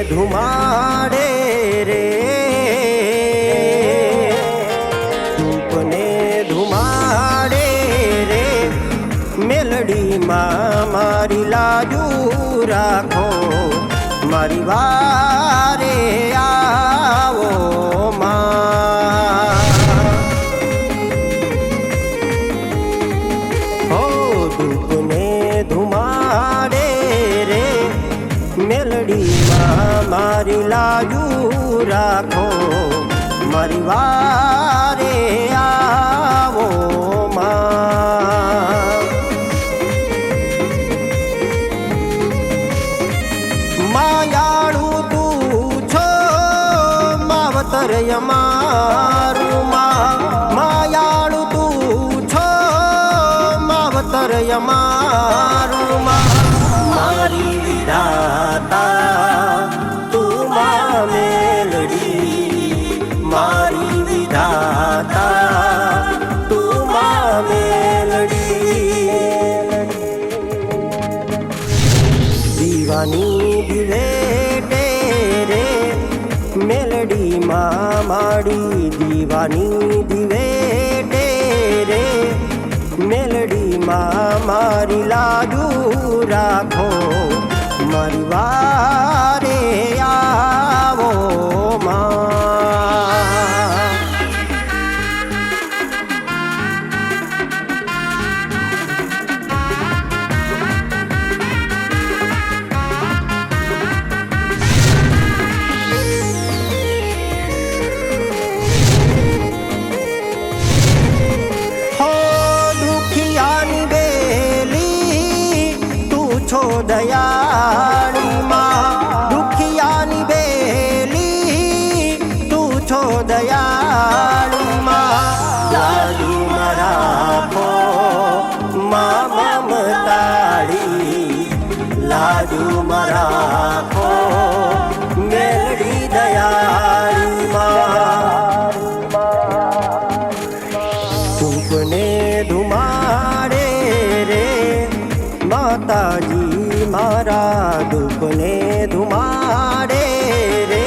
ધુમાડે રે, ધૂપને ધુમાડે રે, મેલડીમાં મારી લાજુ રાખો, મારી વારે આવો માં. હો ધૂપને ધુમાડે રે, મેલડીમાં મારી લાજુ રાખો, મારી વારે આવો માં. માયાળુ તું છો માવતર અમારું માં, માયાળુ તું છો માવતર અમારું માં. મારી વિધાતા તું માં મેલડી, મારી વિધાતા તું માં મેલડી. દીવાની દિવેટે રે, મેલડીમાં માડી દીવાની દિવેટે રે, મેલડીમાં મારી લાજુ રાખો, મારી વારે આવો માં. હો દુખિયાની બેલી તું છો દયાળી માં, દુખિયાની બેલી તું છો દયાળી માં. લાજુ રાખો માં મમતાળી, લાજુ રાખો મેલડી દયાળી માં. ધૂપને ધુમાડે રે માતાજી મારા, ધૂપને ધુમાડે રે,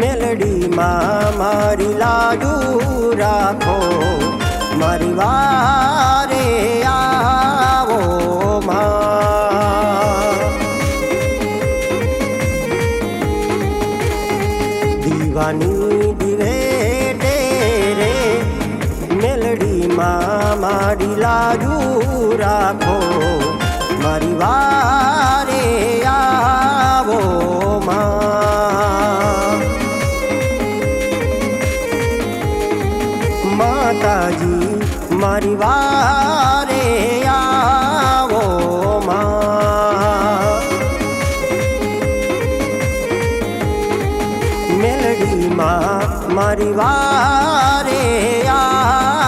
મેલડીમાં મારી લાજુ રાખો, મારી વારે આવો માં. દીવાની દિવેટે રે, મેલડીમાં મારી લાજુ રાખો, મારી વારે આવો માં. માતાજી મારી વારે આવો માં. મેલડીમાં મારી વારે આવો